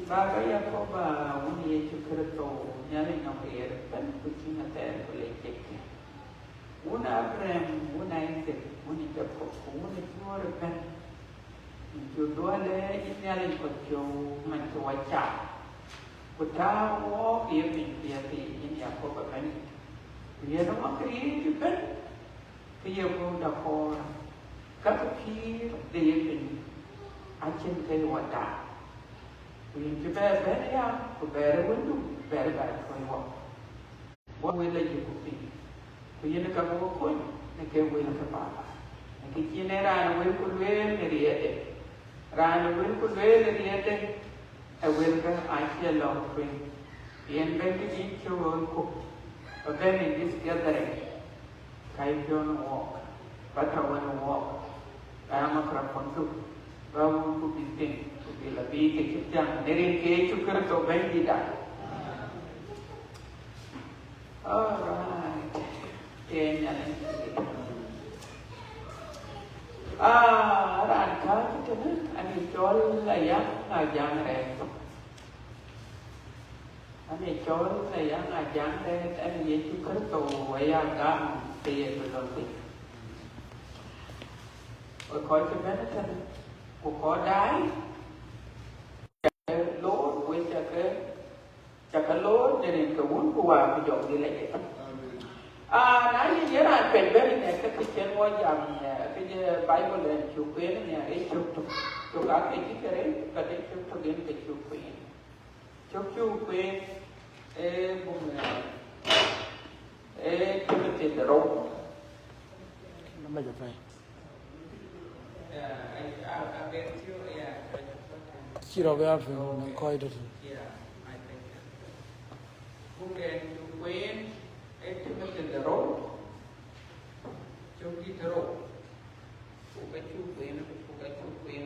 Baga Yakoba, Uni Chukurato, Yaling of the Airpen, Putin at the Airplane. Una Abraham, una Isaac, Unica Poco, Unica Pen. You do a lay in Yaling for Joe Mantuacha. Puta walk in Yakoba Penny. We are not creative pen. Here go the core. Cut a key, the evening. I can tell you what that. We in Japan, very young, for very window, very bad for you. What will you could be? We in a couple of coin, and get will of papa. And get in there and will could wear and read Ran a will could wear and read a wilker, I feel long spring. The invented each your own cook. But then in this gathering, I don't walk, but I want to walk. I am a crapontu. Well, could be thing. Bila big kita nering cukur to bendi dah. Alright. Kenya ni. Ran kah kita ni? Ani jual layang ajang rek. Ani jual layang ajang rek. Ani ye cukur to wayang gam tiye belum ti. Kau tu mana kan? Kau dah. Lord, which a Lord, then in the wound who are the job delayed. Now you hear I pay very next kitchen was the Bible and you queen and a chuk to got a kicker, but they took to get the chuk queen. Chuk queen, a Timothy the rope. Number five. I bet you, yeah. Kira Werfen, quite a Yeah, I think. Who can to win estimate the road? Choki the road. Who can you win? Who can you win?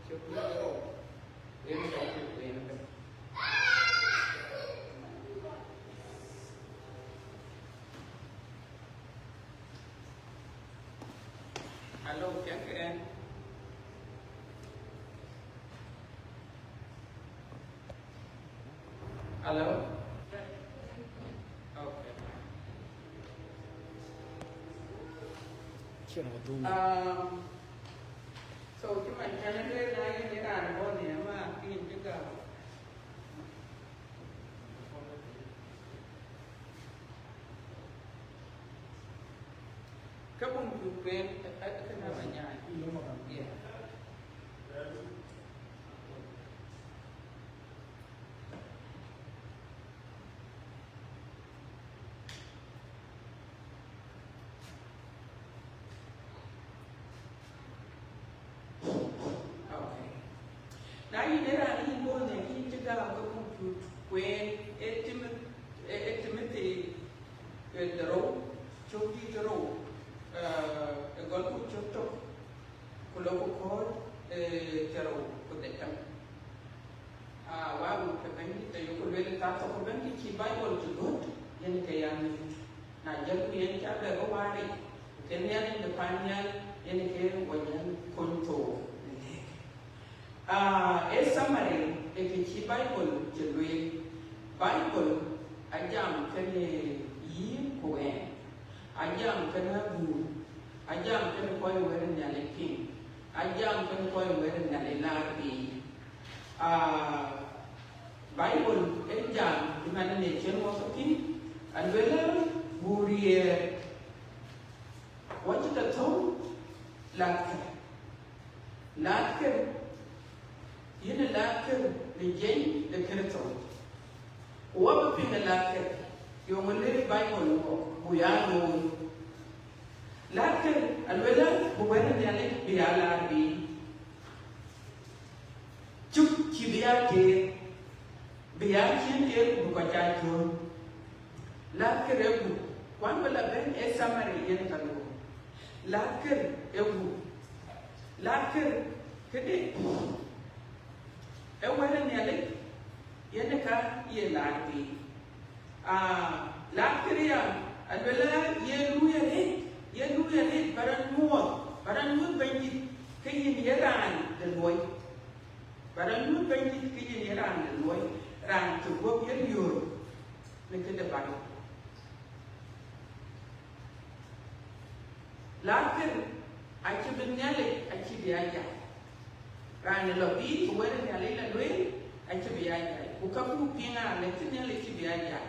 Choki the road. Win the win. Hello, Jack. Hello? Okay. So cuma channel dia naik dia kan pun ni ama pin juga. Kapung tupen kenapa nyanyi? Iya. When Timothy the road, Choki the road, a Golfu Choto, Coloko called Tero, put the time. Why would the Bendy, the Yokovel Tata of Bendy, keep Bible to good, Yenikayan, Najaku and Chapter Owari, Kenyan in the Panyan, Yenikay, Wayan, Conto. A summary, a Kichi Bible to read. Bible ajam kene yi koen ajam kene bu ajam kene koy were nyale king ajam kene koy were nyale labi Bible ajam dimana ne chen wasaki and whether buriye what the tone lakhe yene lakhe le jey de kreton What would be the latter? You will live Bible, Buyano. Latter, and whether Buena Bialabi Chuk Kibiake Biakin Bukajato Latter Ebu, one will have been a summary in Kalo. Latter Ebu Latter Kede Ewan Yalik. Yenaka ye lati. Latiria, and whether ye luya, but I'm more, but I'm not by it. Can you hear the boy? Bara lu ben ki ni ran loy ran tu go yen yo ne ke de ba lakin ai ci ben nyale ai ci biya ya ran lo bi ko wera nyale la loy ai ci biya ya ku ka ku pinga ne ci nyale ci biya ya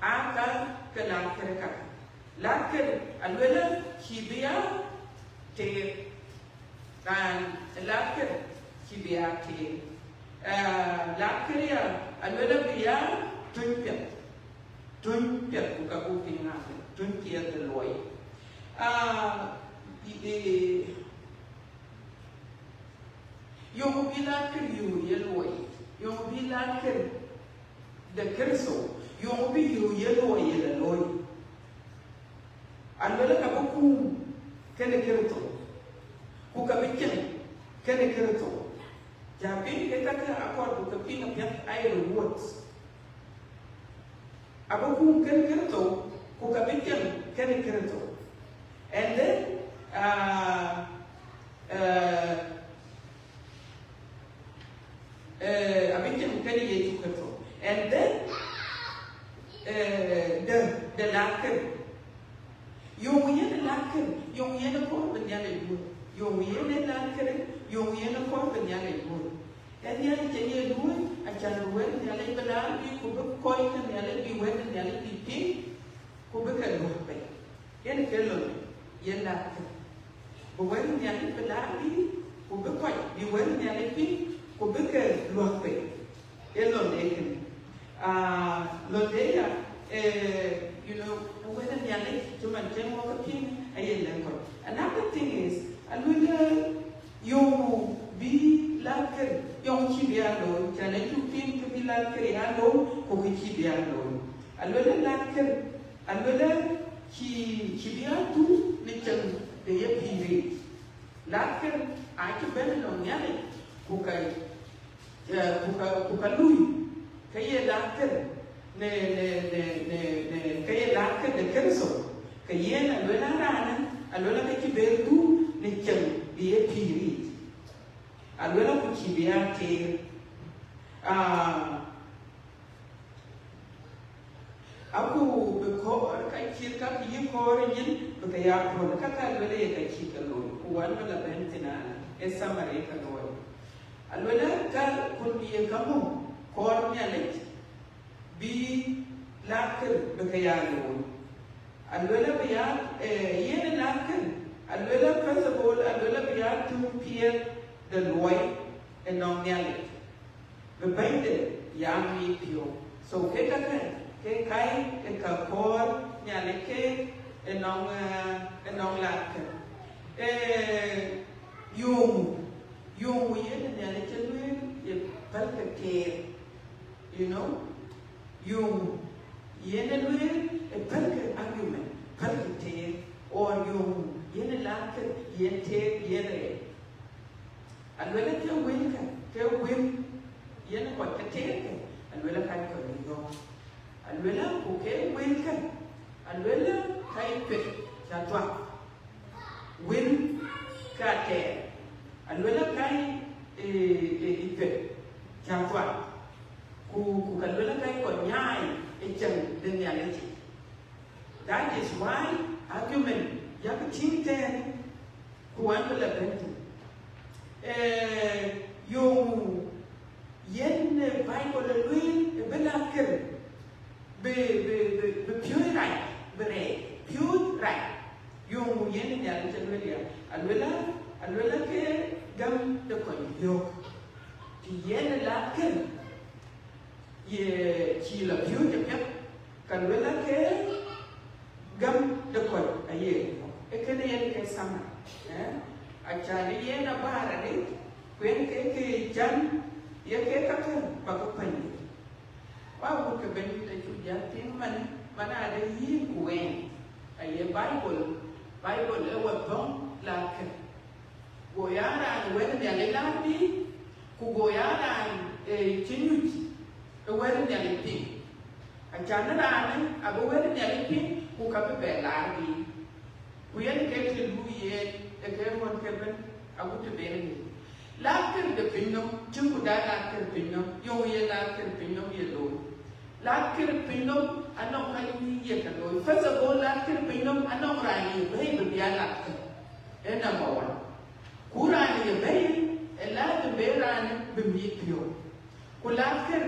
aka ke lakin ka lakin alwala ci biya te ran lakin ci biya te lakin ya alwala biya tunpet ku ka ku pinga tunpet de loy yung bilakir yu yeloy yung bilakir de kerso yung bi yu yeloy yeloy alwala ka ku kene kerto ku ka bikin kene kerto jabi ke ka akor ku pinga pet ay rewards abu kene kerto ku ka bikin kene kerto. And then, and then, the laker. Yung yen laker, yung yen ko benyale bu. Yung yen laker, yung yen ko benyale bu. And yan jeni bu, ajan wen nyale belar bi ku be koi kan nyale bi wen nyale bi pi ku be kan bu pe. Yan kelon. Yen laker. Bu wen nyale belar bi ku be koi bi wen nyale bi ku be kan lu pe. Elon eken. Lo de ya when to maintain what another thing is, you be like young Chibiano, can you think to be like Riano, who we Chibiano? A little like a little Chibiatu, little the period. Laker, I can better on Yannick, who can Louis, Kaya Laker. Kaya laker de kerso kaya alwala rana alwala ke berdu ne chang dia piri alwala ku chibia ke aku beko kai chirka ki ko rin bekaya ko ka alwala ya kai chika lo ku wan la bentina esa mare ka lo alwala ka kun bi kamu ko nya bi laker bekayano alwala biya yen laker alwala first of all alwala biya to peer the loy and non nyale be bende yami pio so ke kai ka kor nyale ke non laker yung yen nyale chelwe ye palke you know yung yenelwe a perfect argument, perfect or yung yenelake yente yere. And when it win yen what the take, and when a kind of go. And when a okay win and when a kind of win kate, and when a kind of ku kalwala kai ko nyai echan den reality. That is why argument yak tinten ku an la bentu yung yen bible le luin be la ker be pure right pure right yung yen ya le chelwelia alwala ke gam de ko yo ti yen la ker ye chi la piu de pet kan wela ke gam de ko aye e kene yen ke sama a chani ye na bara ni kwen ke jan ye ke ka ba ko pani wa bu ke ben de chu ja tin mana de yi kwen aye bible e wa bon la ke goyara ni wen de le la bi ku goyara e chinyuchi where the Alipin. A Janarana, a where the Alipin, who come to bed lardy. We had kept the Louis, a game on Kevin, I would to bury him. Laker de pinnom, Jukuda laker pinnom, yo ye laker pinnom ye lo. Laker pinnom, anong kali ye kalo. First of all, laker pinnom, anong rani, baby biya laker. Number one. Kurani ye baby, elad berani bimi pio. Kulaker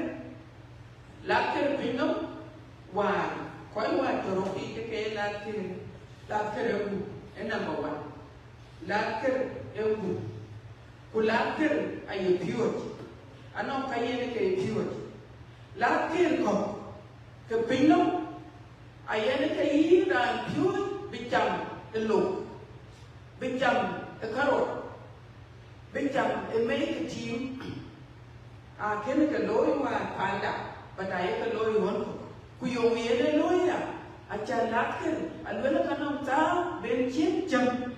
pinnom, wa, koi wa toroki ke laker egu. Number one. Laker egu. Kulaker ay pure. Ano kaya ke pure? Laker ko ke pinnom ayan ke ira pure bicam elo. Bicam karot. Bicam make team a ken ke loy wa panda batay ke loy won ku yo yene loy ya acha laker alwala kanam ta ben chin jam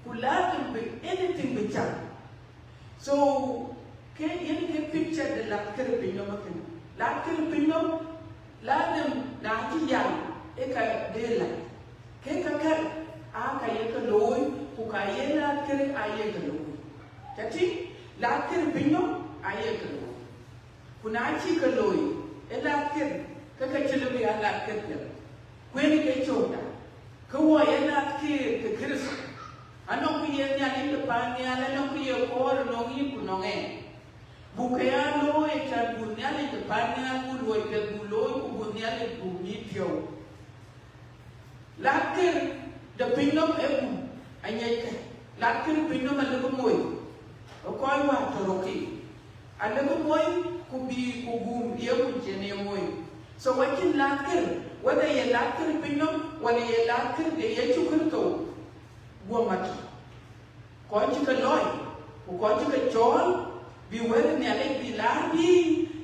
kulaker be anything bicam. So, can picture the laker pinnom again. Laker pinnom, ladem naki yang, eka daylight. Kekakar, aka yeka loy, kukaye laker ayeka loy. Kati, laker pinnom ayeka loy. Kunachi ka loy, laker, kakachilumi a laker ya. Kweni ke chota, kawa ya laker ke kirisa. Anong kiye niya nito pa niya, anong kiye ko, anong ipo nong Bukaya lo chan bunya nito pa niya, kuloy ke guloy, kubunya nito bumipyo. Laker, the pinnom anyay ka. Laker pinnom alagumoy. O koy wa toroki. Alagumoy, kubum, iya kunjene moy. So wakin laker, whether ye laker pinnom, whether ye laker, de ye chukurto. Buamaki. Konji ka loy, konji ka chol, bi wele ni alek bi larbi,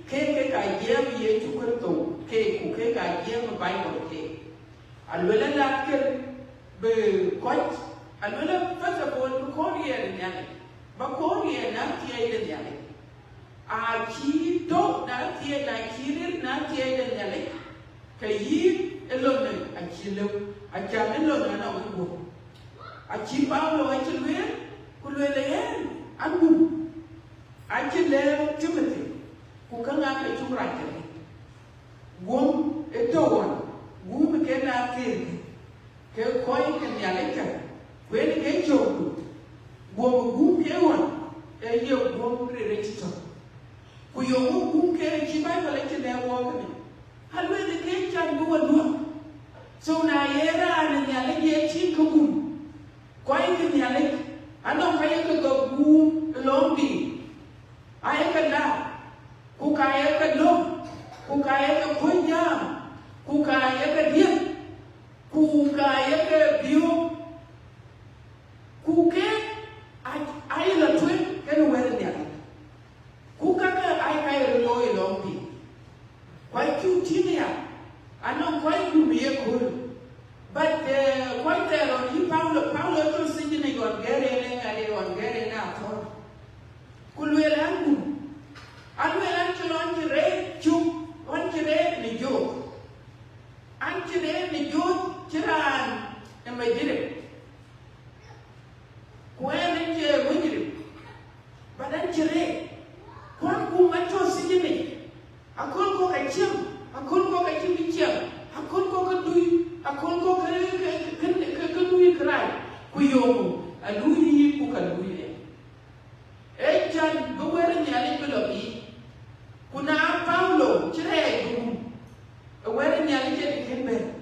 ke ka yem ye chukurto, ke ka yem Bible ke. Alwela laker be konj, alwela first of all be koriye ni alek, ba koriye na tiye ni alek. A ki do na tiye na kirir na tiye ni alek, ka yi elone a kilew, a jam elone na ubo. Achi Paulo achi luen, kulwele yen, angu. Achi le Timothy, kukanga ke chumrakere. Gum etowan, gum ke na kirke, ke koi ke nyaleka, kweni ke choku. Gum ke wan, e ye gum re-register. Kuyo gum ke chibai pala ke le wakane. Halwele ke changu wadwa. So na yera ane nyalek ye chika gum. Koi ke nyalek, anong kaya ke gum lombi. Ay ka la, kukaya ka lom, kukaya ka kunyam, kukaya ka diep, kukaya ka biyo, kuke ay la tuen kenu wele nyalek. Kukaka ay kaya loy lombi. Koi kutinia, anong koi gumiye kul. But quite there on you, Paulo to singing on Gary and on Gary now. Kulwelangu. Alwelangu on the red, chu, on the red, the joke. Anti red, the joke, Chiran, and my direct. When and winning. But anti red, one who went to singing. I couldn't go at him, I couldn't go at him, I couldn't go at you. Akon ko kanui krai kuyo alui ku kalui echan gowere nyali belobi kuna Paulo chire gum were nyali ke kimbe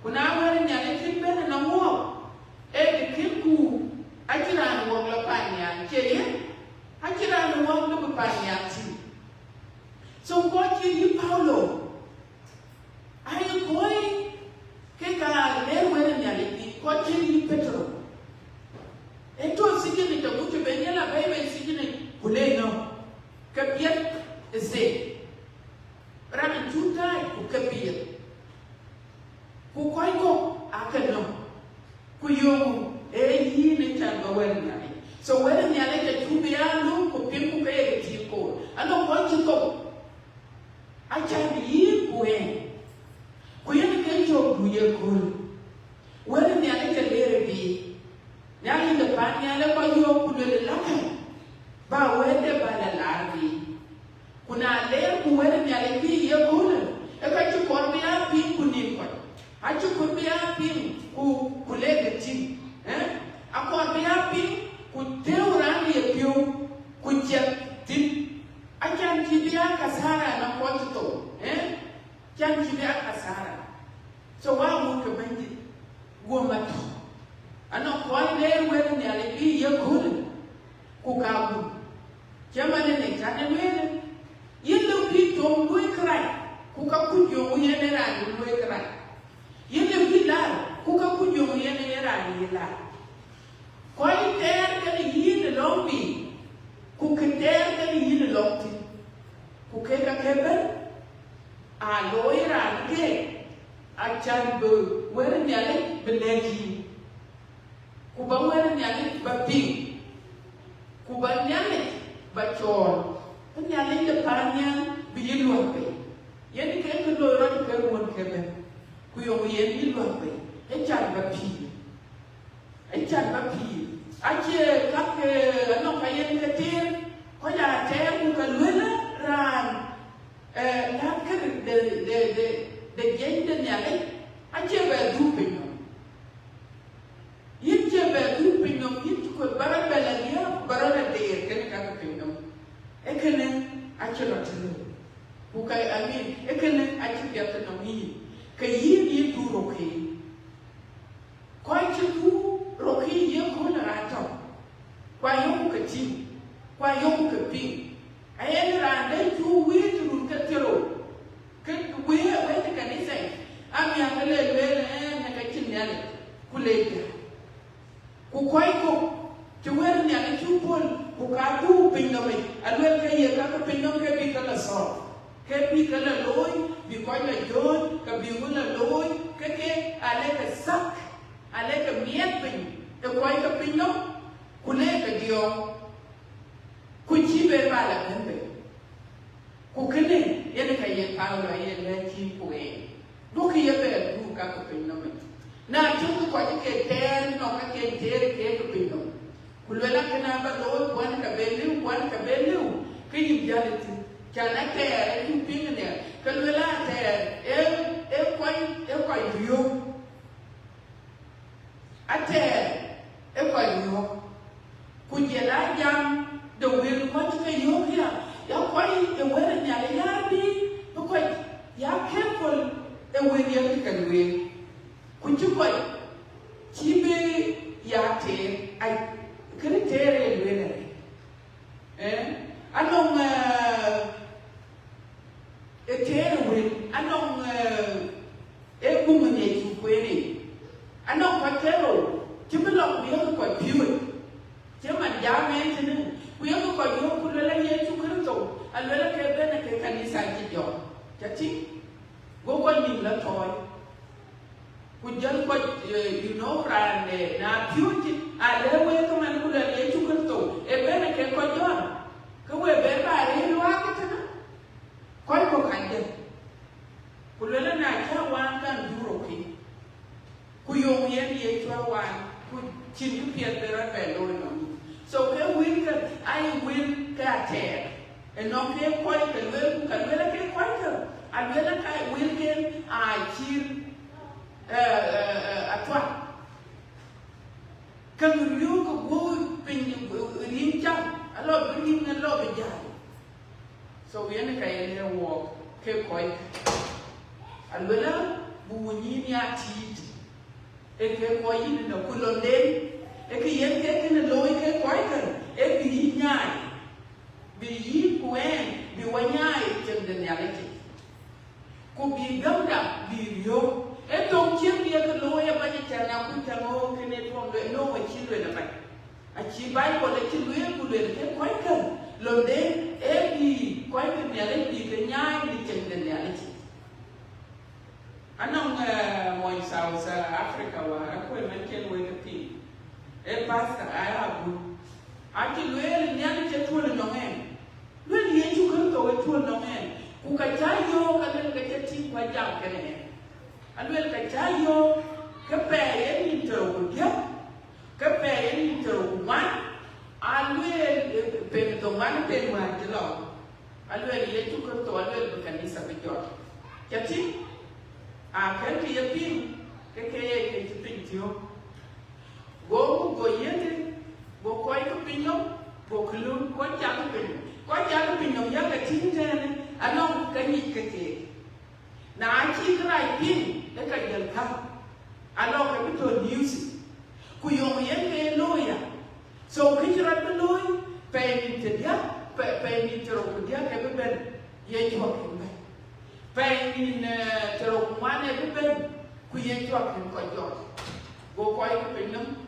kuna were nyali kimbe na mo e kimku akira no la panya cheye akira no la panya ti so what you Paulo ai koi Keka lewe ni aliki kwa chini Petro. Eto sikini tabutu benyela baibe sikini kule no. Kapiet eze. Rami tutai kukapiet. Kukoiko akano. Kuyo yi ni changa weni ali. So weni ni alike tubialu kupimpu kaya kitiko. Ano kwa chiko. Achani yi kuen. Kuyeni kencho buye kul. Wele ni alike lere bi. Nyali de pa nyale kwa yo kulele laka. Ba kuna ler ku wera ni ale bi ye gona e ka ci ko bi a pin ku ni ko a ci ko bi a pin ku le de tin a ko bi a pin ku teura ni e piu ku jet tin a kan ci bi a kasara na ko to kan ci bi a kasara so wa mu ka bandi goma to ana ko ler wera ni ale bi ye gona ku ka bu jamane ne kan ne yellow people don't do cry. Kuka kujo uyene rani do cry. Yellow people kuka kujo uyene rani la. Koi ter kali yin lombi. Kuka ter kali yin lomti. Kuke ka keben. A loira ke. A chanbu. Where nyale belegi. Kuba where nyale bapi. Kuba nyale bachor. Nyale le paranya biye luape yeni ke ko lo ro ke won ke be ku yo yeni luape e chan ba pi ache ka ke no ka yeni ke tin ko ya te ku ka luela ran la ke de gende nyale ache ba du pinyo yitche ba du pinyo yit ko bara bela dia bara de ke ka pinyo ekene achelo telo bukai amin ekene achipiata no hi ke yi du roki kwa chifu roki ye ko na ato kwa yo ke ti kwa yo ke pi ayen rande tu wi tu ke tero ke we te kanisa ami akale le na ka chinyale kuleka ku kwai ko tuwer ni ale tu pol bukatu pinome alwel ke ye ka pinome ke bi kala so ke bi kala loy bi ko la jon ka bi mula loy ke ale ke sak ale ke miet pin e ko ka pinom kule ke dio ku chi be bala nembe ku kene ye ka ye pa lo ye le chi ku e do ke ye be du ka pinome na tu ko ke ter no ka ke ter ke pinome kulwela kana ba do kwan ka belu ke yim jaleti kana ke e yim pingne kulwela te kwai yo ate kwai yo kujela jam do wel ko ke yo ya kwai e wera nyale ya bi ko ya careful e wel ya ke kalwe kuju kwai chibe ya te ai kritere lwele anong etere wel anong egumune chukwere anong patero chimelo biyo ko piwe chema jame tene kuyo ko yo kulele ye chukrito alwele ke bene ke kanisa jijo chati gogo ni la toy kujal ko ran na piuti alewe ko man kula le chukrito e bene ke ko jon ko we be ba re lo aketana ko kanje kulele na cha wan kan duro ki ku yo yen ye cha wan ku chin ku pie bera be lo no so ke win ka ai win ka te e no ke ko ke le ku ka le ke ko ka alwela ka win ke a chir atwa kan yu ko go pin rin cha alo bin na lo be ja so yen ka yen wo ke ko alwela bu ni ni ati e ke ko yin na kulonde e ke yen ke ne lo ke ko ka e bi nyai bi yi kuen bi wanyai chen de nyalete ko bi gamda bi yo e to chim ye ko lo ya ba ni chana ku chamo ke ne to no wa chi lo na ba a chi bai ko le chi lo ye ku le ke ko ka lo de e bi ko ke ne le bi ke nyai ni chen de nyalete anong mo South Africa wa ko men ken we ke pi e pasta a abu a ti lo ye ni ani che to no men lo ni ye chu ko to we to no men ku ka cha yo ka le ke ti kwa jam ke ne alwel ka cha yo ke pe ye ni to ku ya ke pe ye ni to ku man alwel pe to man pe ma ti lo alwel ye tu ko to alwel be kanisa be jot kati a kan ki ye pin ke ti pin tio go yende go koy ko pinyo go klum ko ja ko pinyo ya ka tin den anon kan yi ke na chi krai pin le ka yel ka anon ka to news ku yo yende loya so kitra be loy pe ni te dia pe ni tro ku dia ke be ben ye jo ke pe ni tro ku mane be ben ku ye jo ke ko jo go koy ko pinyo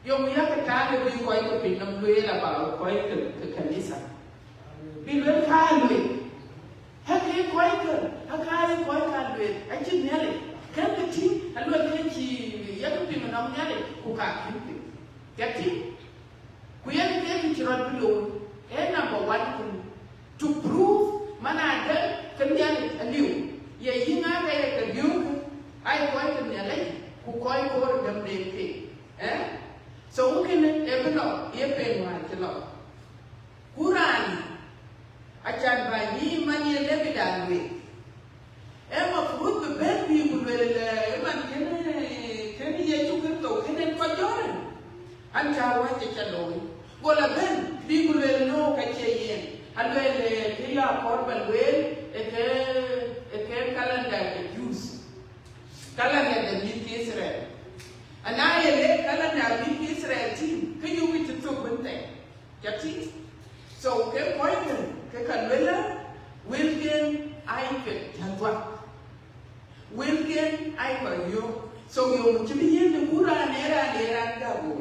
yung ya ka ka le bi koy ko pinam lue la ba koy ke kanisa bi lue ka lue ha ke koy ke ha ka koy ka lue a chi ne le kan ke ti a lue ke chi ya ko pinam na ne le ku ka ki ke ti ku ya ke ti ro bi lo number 1 to prove mana da kan ya ne liu ye yinga ka ya ka liu ai koy ke ne le ku koy ko dam de ke so mungkin ebeno ye penwa telo Quran acan bani mani le bidalwe ema fruit be bi bulwele man kene ye chukerto kene ko joren anta waje chalowi gola ben bi bulwele no ka cheye alwele tiya korban wel ke calendar de Jews calendar de Israel anayele calendar de Israel team can you get to bente jati so ke point ke kalwela wilgen aipe jangwa wilgen aipe yo so yo mchimi yende kura nera gabo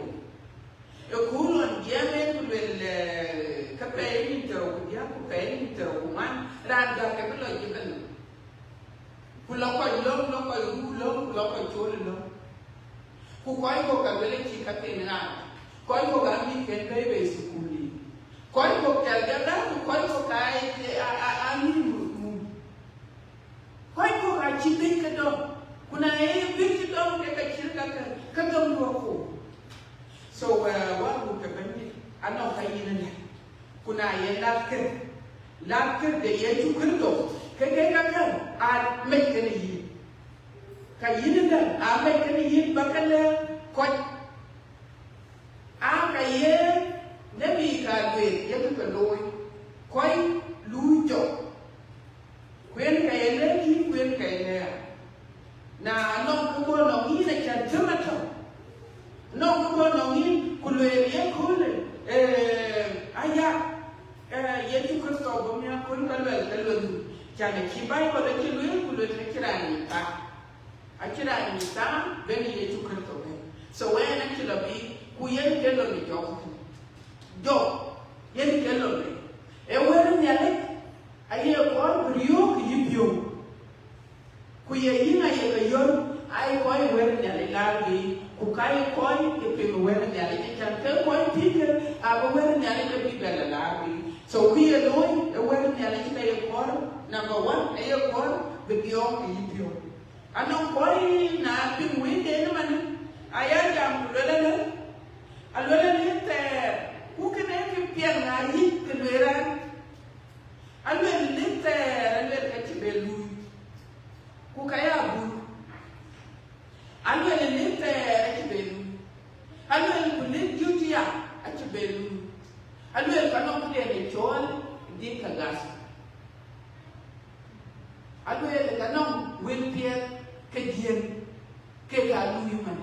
e kulon yemen kulwel kape ni tero kudia kape ni tero kuman ranga ke belo jiben kuloko loko cholo ku koy ko ka bele ci ka tin na koy ko ga mi ken bebe sukuli koy ko ka ga ku koy ko ka a ni mu koy ko ga ci bin ka do kuna bin ci do ke ka ci ka do ko so wa ku ka bani ano ka yin ne kuna ye lakir de ye ju kirdo ke ka a me ken yi ka yin da a mai kan yin bakala ko a ka ye nabi ka be ye ka loy koi lu jo kwen ka ye le ki kwen ka ye na no ko no ni na cha tomato no ko no ni ku le ye ko le aya ye tu ko to bo mi ko ka le cha ne ki bai ko le ki lu ku le kirani ta akira ni ta beni ye tu krito be so when akira bi ku yen kelo ni jo yen kelo ni e wer ni ale aye ko brio ki bio ku ye yina ye ga yor ai ko wer ni ale la bi ku kai ko ke pe wer ni ale ke kan ke ko ti ke a bo wer ni ale ke bi bela la bi so ku ye loy e wer ni ale ke ye ko number 1 e ye ko be bio ki bio ano koi na pin winde na man aya jam lolele te ku kene ki pian na yi kelera alwele te alwele ka ti belu ku kaya bu alwele te ti belu alwele ku le jutia a ti belu alwele ka no ku de chol di ka gas alwele ka no wil pian ke dien ke ga lu man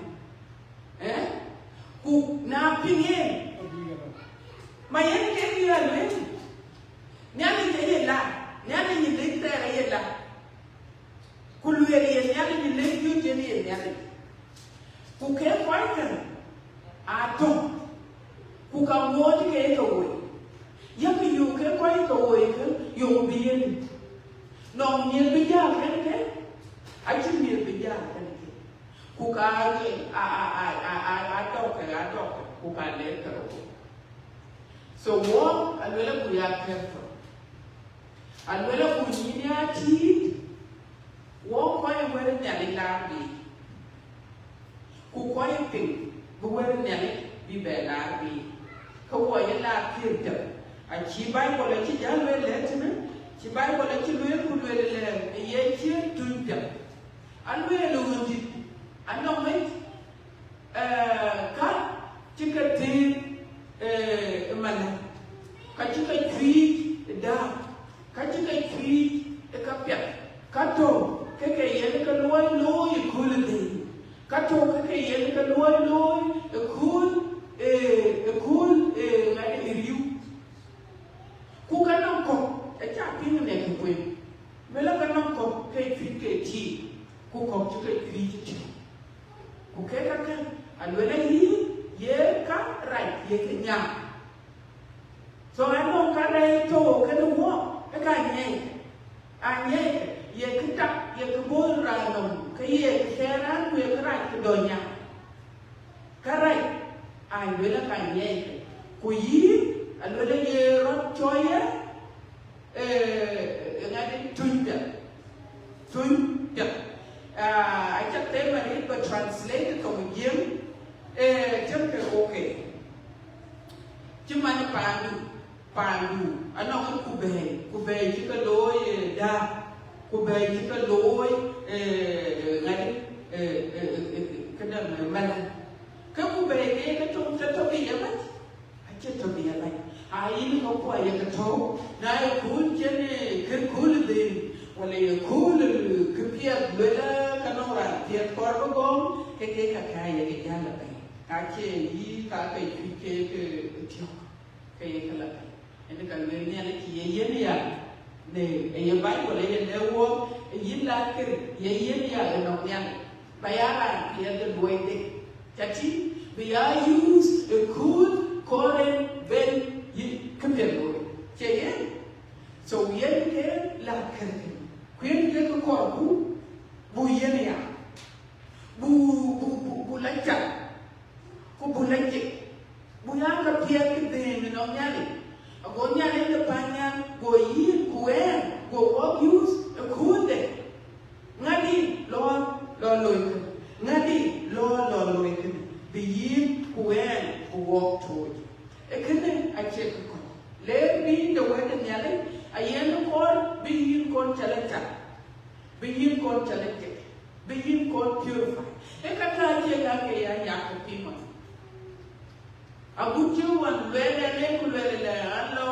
ku na pingen mayen ke ni alwe nyani ke yela nyani ni le tere yela ku lu ye nyani ni le yu je ni nyani ku ke fighter a to ku ka ngoti ke to we ya ke yu ke ko to we ke yu bien no ni bi ya ke achi mi be ya kanike ku ka a to ku ka le to so wo alwela ku ya kefo alwela ku ni ya ti wo ko e wer ni ale la bi ku ko e pin bu wer ni ale bi be la bi ko wo ye la pi de a chi bai ko le chi ja le le ti alwe lugundi anong mai ka chikati mana ka chikati da ka chikati ka pya ka to ke yen ka loy kulde ka to ke yen ka loy kul ngani riu ku ka nong ko cha pin ne ku mela ka nong ko ke ti ku ko chikati ti ku ke ka kan alwela ye ka rai ye ka nya so ano ka rai to ka no mo ka nye ye ka ta ye ka bo ra no ka ye ka ra ku ye ka rai ka do nya ka rai alwela ka nye ku yi alwela ye ro choye ngade tunja I just tell my but translated from him just okay chimani pandu anong kube chika loy da kube chika loy ngadi kada mala ka kube ke ka tum ta to biya ba ache to biya ba ai ko ko ya ka to na ya kul chene kul de wala ya kul kipia bela kanora tiat korbo gom ke ka kaya ke jala ba ache yi ka ke tio ke ka la ene ka le ne ala ki ye ya ne e ba ko le ne wo yin la ke ye ya no ya ba ya ba ke de boite chati we are use a cool koren ben yi kipia lo che ye so ye ke la ke kwen ke ko bu ye ya bu la cha ko bulanje bulanga pia kidene no nyali ago nyali de panya go yi kuwe go work use a kude ngadi lo loik ngadi lo loik be yi kuwe go walk toward ekene a check ko le bi de wede nyali ayen ko bi yi kon chalata bi yi kon chalate bi yi kon purify ekata je ga ke ya ko pima abuju wan lele le kulele le allo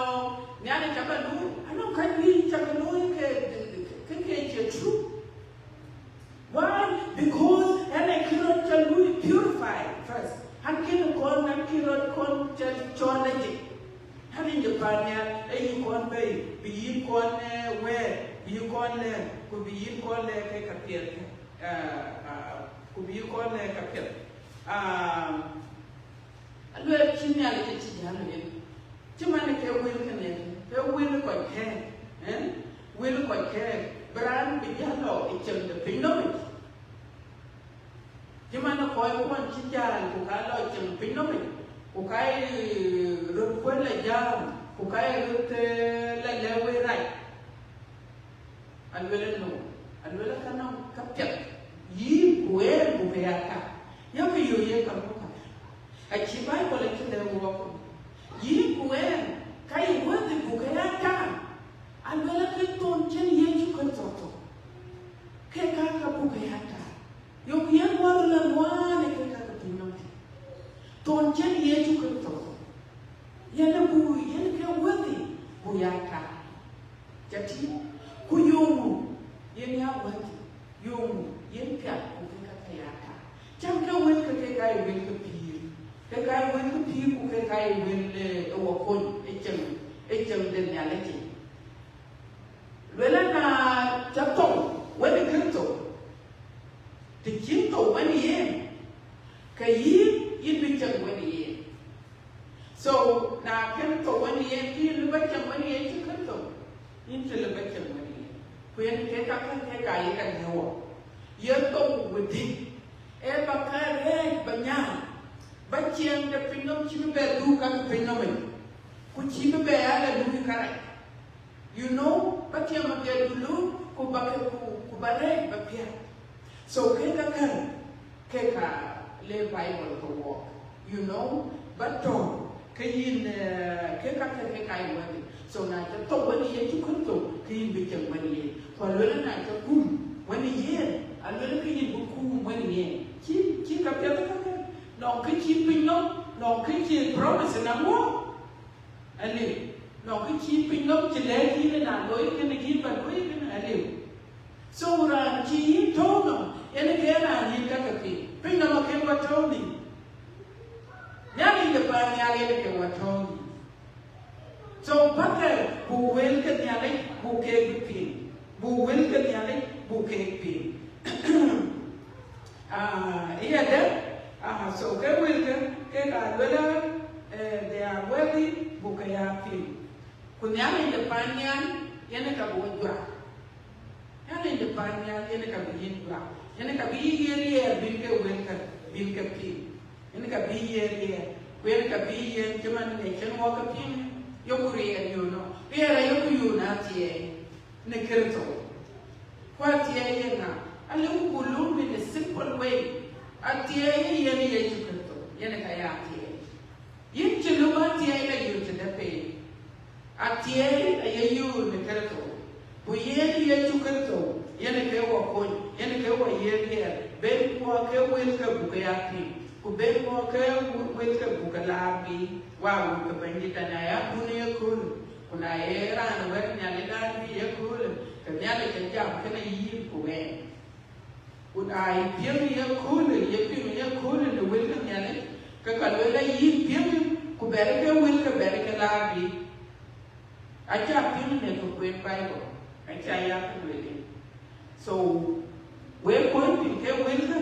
nyane chabalu ano kanwi chabalu ke true why because and I cannot chalu purify first hakin kon cholaje hani japania e kon be bi kon we bi kon le ku bi kon le ke kapir ku bi kon le kapir alwe chini ale ke chi jalo ye chimane ke wil kane ke wil ko ke wil ko ke bran bi jalo e chen de pino chimane ko ko chi jalo ko ka lo chen pino ko kai ru ko la jam ko kai ru te la lewe rai alwe no alwe kana kapya yi buwe buwe aka ya ke yo ye ka achibai ko le kile wo ko yi kuwe kai wodi bugaya ta alwala ke ton chen ye chu ko toto ke ka bugaya ta yo bien war la wane ke ka pino ton chen ye chu ko toto ye na bu ye ke wodi buyata jati ku yomu ye ni ha wodi yomu ye ka ku ka ya ta cham ke wen ke kai wen ke cái quên cái phim của cái quên ở quần ấy chừng đến nhà lấy chị vậy là chấp tổ quên được cái tổ thì chiến tổ quên đi cái gì yên bình chừng quên đi so là cái tổ quên đi khi lưu bách chừng quên đi chứ cái tổ yên chỉ lưu bách chừng quên đi quên cái nhau yên tổ quên đi em bảo cái đấy bảo nhau bachiang de pinom chibe du kan pinomen ku chibe ala du karai you know bachiang ma de dulu ku bakku ku bare bapia so ke ka le bible to walk you know but to ke yin ke kai wani so na to wani ye chu kun to ke yin bi chang wani ye ko le na to kum wani ye alwe ke promise na mo ali no cái chi pin ngom chỉ lẽ khi na đối cái này khi bạn đối cái này ali so ra chi to no ene ke na ni ka ka pi pin na ke wa to ni ya ni de pa ni ale ke wa to ni so bakal bu wel ke ni ale bu ke pi bu wel ke ni ale bu ke pi iya de so ke wel ke ka wala they are wealthy bu ke ya pi kunya ni de pa ni ene ka bu jwa yana de pa ni ene ka bu yin jwa ene ka bi ye bin ke wel ka bin ke pi ene ka bi ye wel ka bi ye jaman ne chen wa ka pi yo kuri yo no era yo ku yo na tie ne kerto kwa tie ye na ale ku kulum in a simple way atie ye ne ye kerto ye ne ka ya tie yin chelu ma tie le yo te de pe atie ye yo ne kerto bu ye kerto ye ne ke wa ko ye ne ke wa ye ben ko ke wel ka bu ka ya pi ku ben ko ke wel ka bu ka la bi wa ku ka ben ta na ya dunia kul kuna era na wer nya le da bi ye kul ka nya le ka ja ka na yi ku we kun ai piem ye kul ye pi ye kul le wel ka nya le ka le la yi piem ku ber ka wel ka ber ka la bi a ja piem ne ku kwen bible a ja ya ku le so we pointing ke wel ka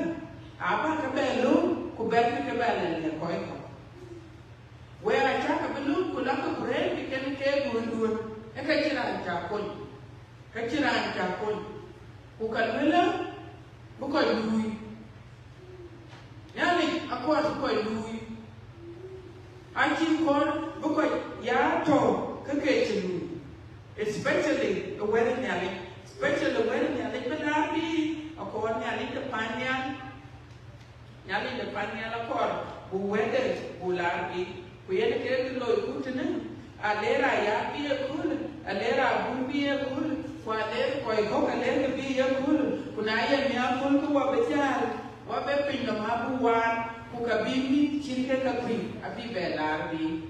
aba ka be lu ku ber ka be le ko ko where I talk about look, could not a bread, we can care one do it. A Kachiran Japon. Kachiran Japon. Who can will book on Louis. Yannick, a quarter boy Louis. I keep on book on Yato, Kakachin, especially the wedding Yannick, especially the wedding Yannick, but I be a corn Yannick the Panyan. Yannick the Panyan a quarter, who wedded, who larby. Kuya ke lo ikutene alera ya bi ekul alera bu bi ekul kwa le ko ko alera bi ekul kuna ya mi akul ko wa bejar wa be pin no mabu wan ku ka bi mi chirke ka pin abi belar bi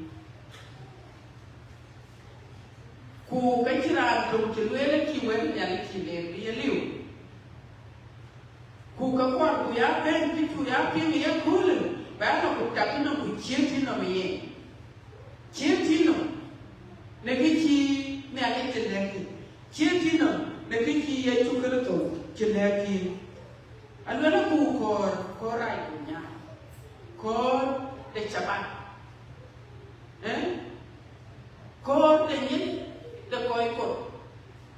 ku ka kira to tilwele ki wen ya ki le bi liu ku ka kwa ku ya ben ki ku ya pin ya kul ba no ku ta no ku chirti no ye Chirtino, Nekichi, Naki, Chirtino, Nekiki, Yachukato, Chinaki, and when a cook or Koraikunya, call the Chabat, call the yin, the Koiko.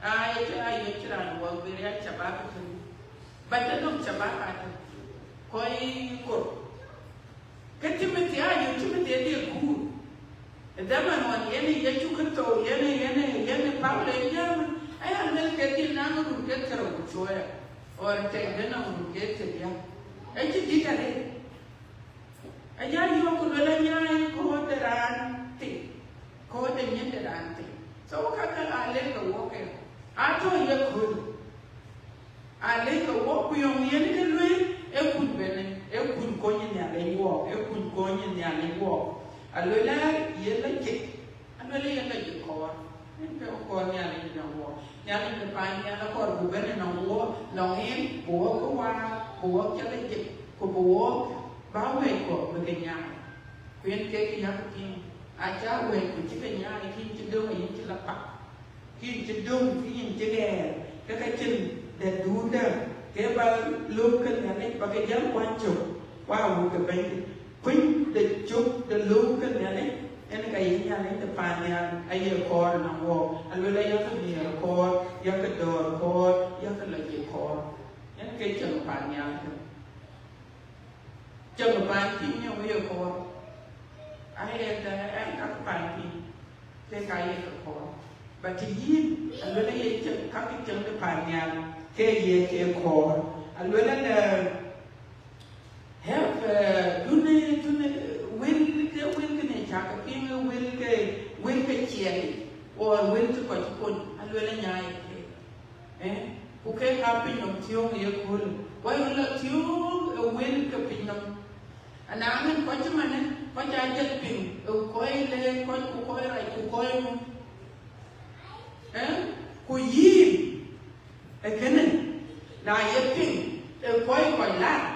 I try work with a Chabat, but the no Chabat, Koiko. Get him at the eye, you took it good. Daman wan yene yechu krto yene Pablo yam ay amel ketin nanu ruket karo choya or tegena ruket ya ay chita le ay yo ko wala nya ko teran ti ko de nyen teran ti so ka ale ka wo ke ato ye ko ale ka wo ku yom yene ke lwe e kun bene e kun ko nyen ya le wo e kun ko nyen ya le wo alwela yela ke alwela yela ke ko en pe ko nya le na wo nya le pa nya la ko bu bene na wo no en bo ko wa bo ke le ke ko bo ba we ko be ke nya kuen ke ya ki a cha we ku chi ke nya ki chi do yin chi la pa ki chi do ki yin chi ge ka chin de du da ke ba lu ke nya le ba ke jam kwan chu wa wo ke ben Queen the joke the look and cái gì nha lấy tập bàn nha ai giờ kho là nằm vô anh vừa lấy cái gì là kho giờ cái đồ kho giờ cái là gì kho nhớ cái chân bàn nha chân bàn chỉ nhau bây giờ kho ai em các bàn thì cái gì kho và chỉ nhìn anh vừa lấy chân các cái chân cái bàn nha cái gì cái kho anh vừa lấy là have will cái này chắc cái phim will cái chuyện or will cái coi con anh luôn là nhảy ok happy nhom thiếu người cool why là thiếu will cái phim nhom anh ăn coi chứ mà nè có cha chân bình coi lên coi lại coi cô gì cái này là yên bình coi coi là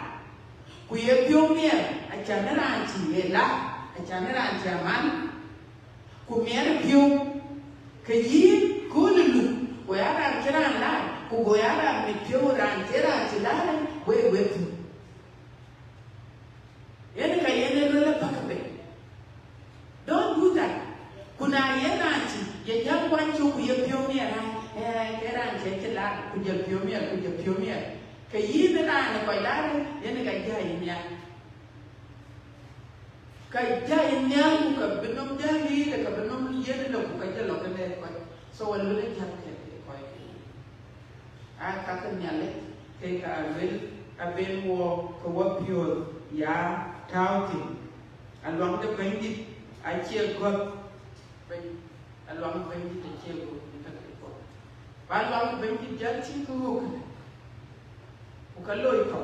cô yên phiêu miệng anh cha nó là chỉ là anh cha nó là chỉ man cô mẹ nó phiêu cái gì cô lulu cô ya làm cái nào là cô ya làm mình phiêu làm cái nào chỉ là quê tu yani ka yene lola pakabe don't do that kuna yana ci ya jangwa ci ku ya piomier kera ke la ku ya piomier ka yi na ko la yana ka jaya nya ku ka binom jali da ka binom yene da ku ka jalo ka ne ko so wal le jakke ko ka ka nyale ke ka wel aben wo ko wa pio ya tauti along the bendy I cheer God along the bendy the cheer God along the bendy janchi ku kaloi ko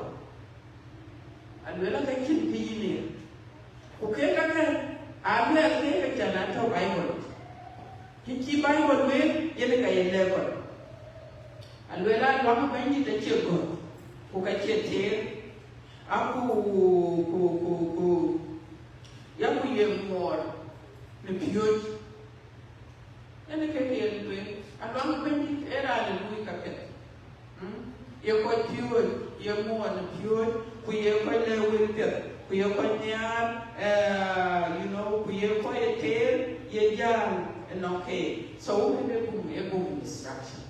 alwela ka kin kiyini ku ke ka ka abla ke ka jana to bible ki bible we yele ka yele ko alwela along the bendy the cheer God ku ka cheer aku yang punya mor ne piot ene ke ye tu along ben era le lui kapet ye ko piot ye mor ne piot ku ye ko le winter ku ye ko nyar you know ku ye ko ye ter ye jan no ke so ye bu distraction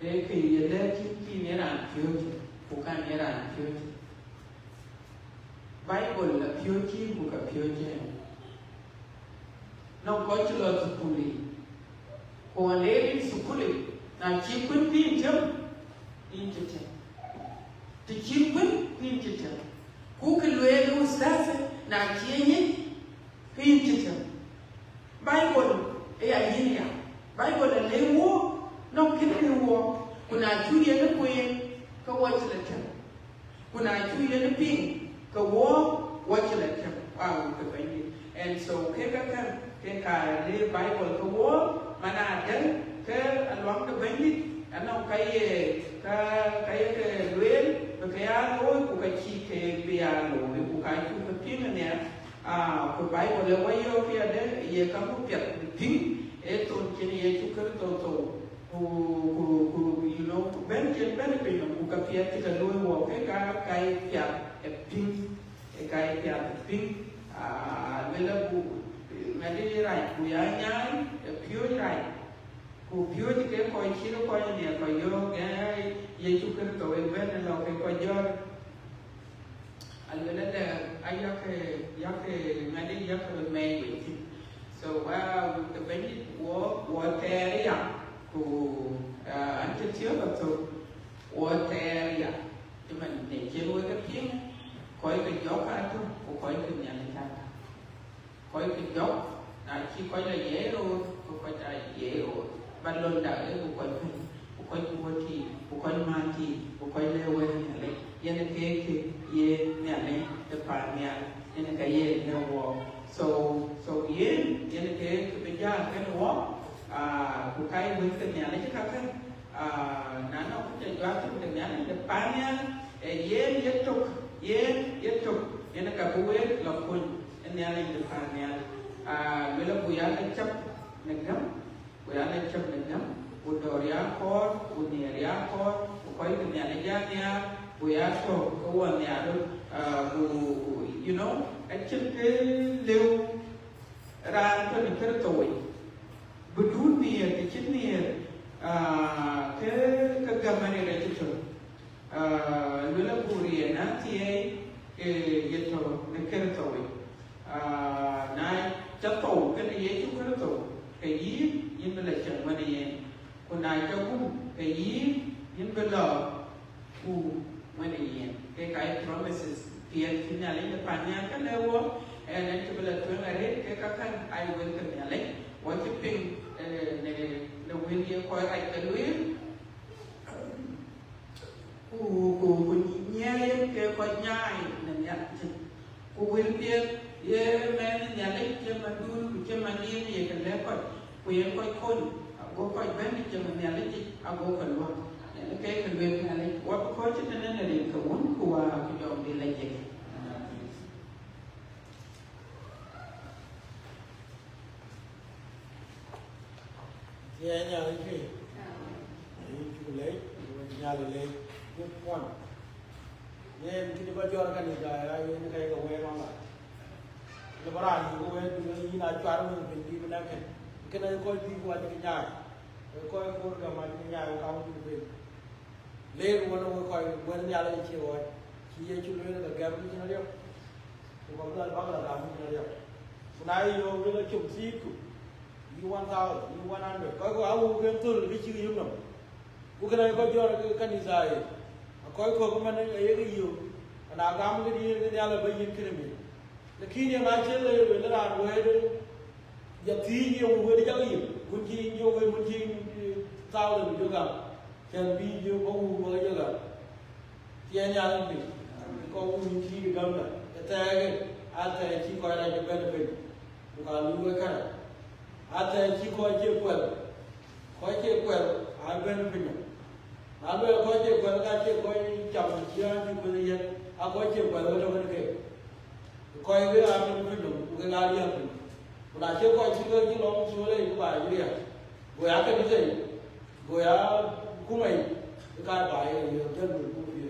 e ke ye le ki ne ran piot bukan era purity. Bible la purity bukan purity. No cultural sukuli. Kau lelaki sukuli. Na cipun pinjam, pinjam. Ti cipun pinjam. Ku keluar ustaz na kianye pinjam. Bible ini ya. Bible lewo, no kini lewo. Kuna cuci ada punya. Ka watch la tem kuna tuye na ping ka watch la tem ka bani and so ke ka le bible ka mana dan ke alwang ka bani ana ka luel ka ya ku ka chi ke bia lo ku ka ku ka ping ne ku bible le wayo ke ada ye ka ku pet ping ton kini ye ku ka to you know ben pino ku ka pia kita lo wo ke ka kai pia ping kai pia ping vela bu ngadi rai ku ya nyai pio rai ku pio ke ko chiro ko ne ko yo ke ye chu ke to ben lo ke ko yo al vela da ayake ngadi yake mai wi so the benefit wo te ya ku anche chưa gặp tôi ở đây ya thì mình để chơi với cái tiếng coi cái gió cả thôi cũng coi cái nhà này ta coi cái gió là chỉ coi là dễ rồi cũng coi là dễ rồi ban lần đã đấy cũng coi thì cũng coi mà thì cũng coi leo với nhà này giờ này cái ye nhà này cái bàn nhà giờ này cái ye leo so ye giờ này cái bây giờ cái nó ku kai with the nyale ka kan nano ku te jwa ku te nyale de panya ye yetuk yana ka buwe lo kun nyale de panya mela bu ya le chap negam bu ya le chap negam bu doria ko bu neria ko ku kai de nyale ja nya bu ya to ko wa nya do bu you know actually ke leu ran to ni per toy Bedunia kecilnya ke gambar yang itu lula puri nanti itu nekar tahu na jatuh kan itu kan tahu kayi yang belajar mana yang kunai jauh kayi yang belajar mana yang kayak promises dia final ini panjang kan lewat dan itu belajar hari kekakan ayu kenyalah wajib ping le winnie ko ay kalwin ku nyaay ke ko nyaay na nyat dia ye men nyale ke madun ke mani ye kan le ko ku ye ko kon go ko ben ke nyale ti ago kan wa ne ke kan we nyale wa ko ti ne ne ri ka won ku wa ku jo bi le je ye nya le ki ni ku le nya le le ku pon ye ki ba jor kan ni ga ya ye ni kai ga we ma ma le bara ni ko we ni na chwa ru ni bi na ke ke na ko bi ko ni nya ko ko ga ma ni nya ka mu bi le ru no ko we nya le chi wo chi ye chu le ga ga bi na yo ko ba da ba da da mi na yo na yo le chum si ku you 1000 you 100 ko ko awu gem tul bi chi yum no ku kana ko jor kan ni sai ko ko man ye ga yu na ga mu di ni ala ba yin kire mi lakini ma che le le la we de ya ti ni wo we de ja yi mun ji yo we mun ji 1000 yo ga ken bi yo ko wu we yo ga ti nya ni bi ko wu ni ji ga na ta ata chi ko ra je benefit ku ga lu we kana ata chi ko je kwel a ben pin na lo ko je kwel ga je ko cham chi a ni ko ye a ko je kwel lo ne ke ko ye a ben pin ku ga ri a pin na che ko chi ko ji lo chu le ku ba ji ya go ya ke ni se go ya ku mai ka ba ye yo je lu ku ye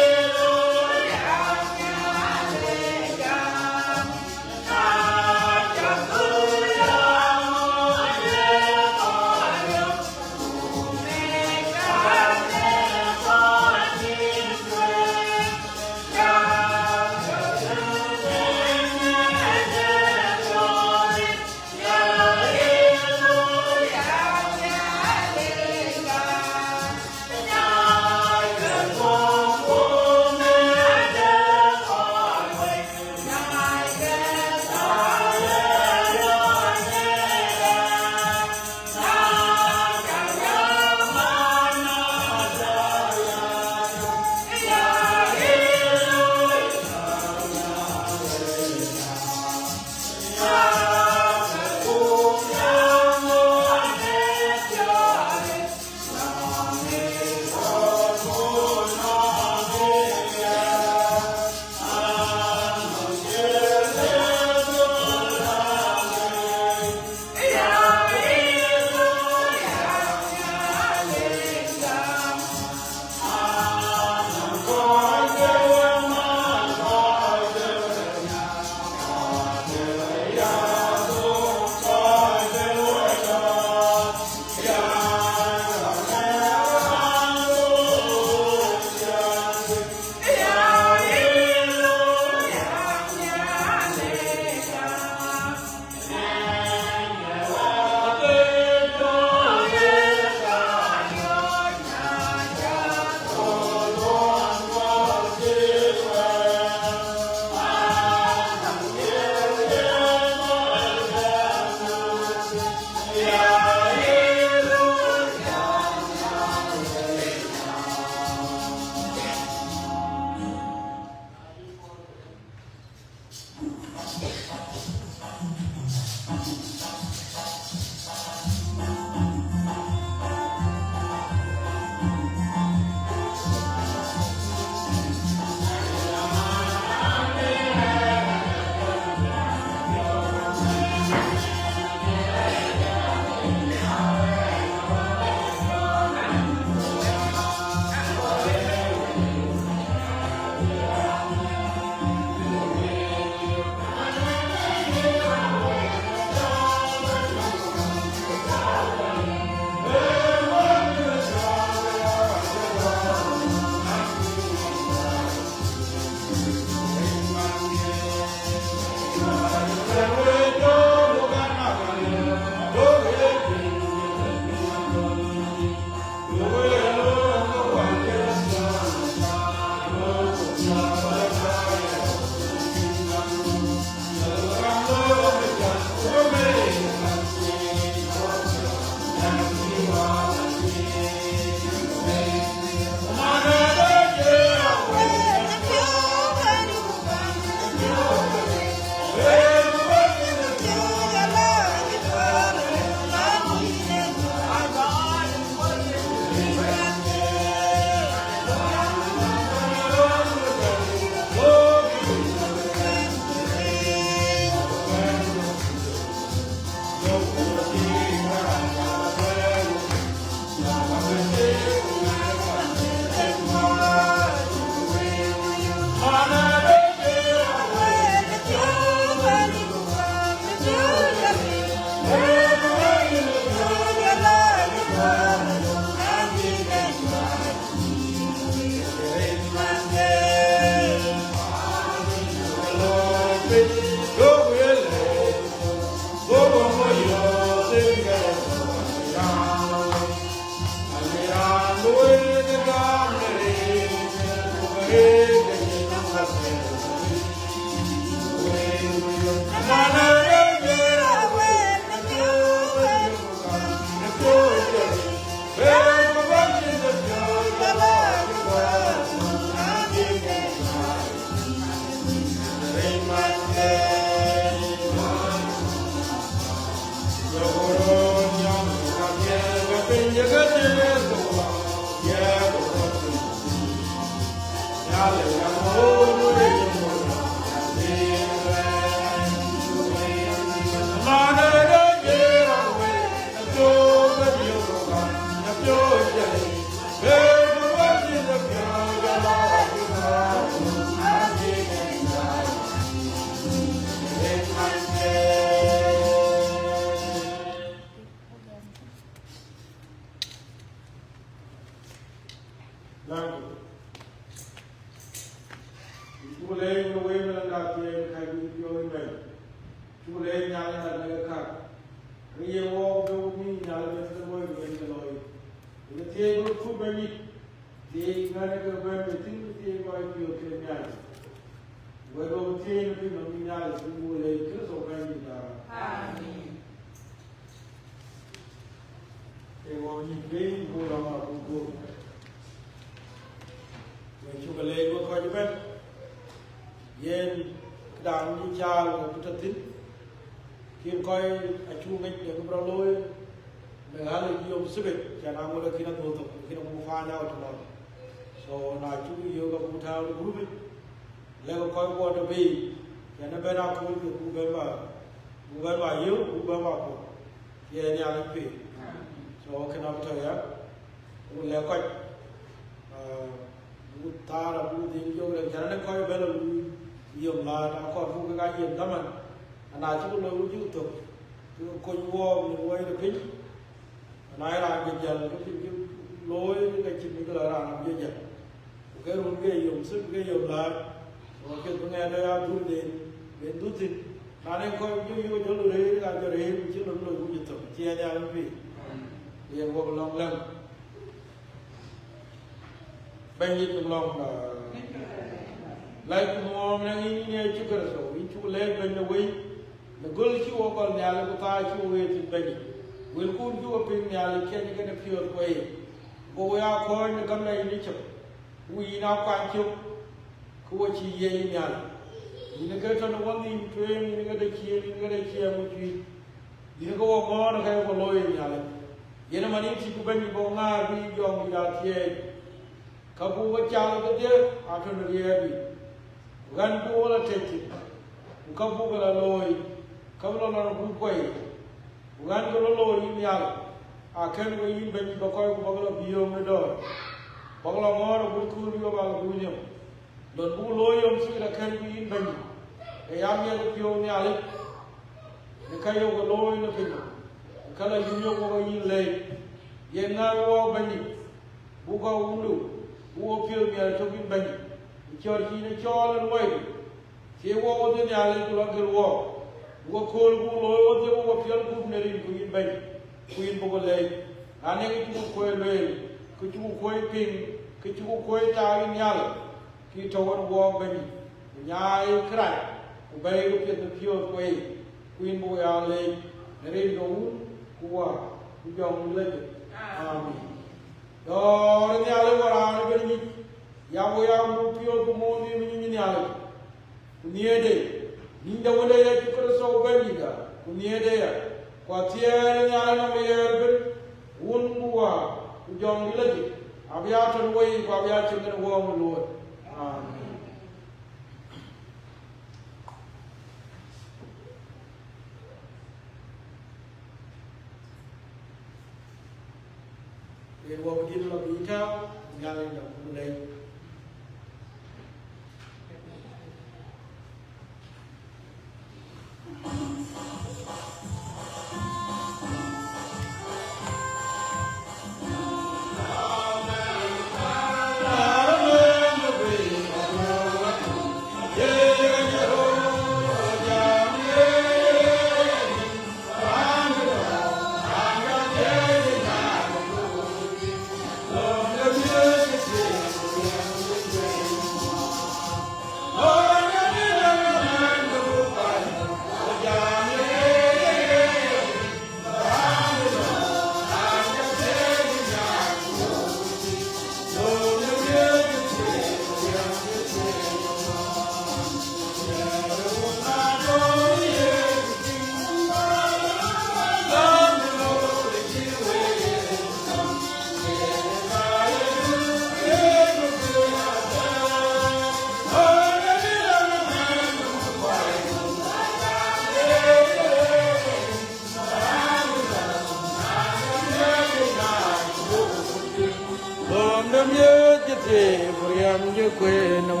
che que no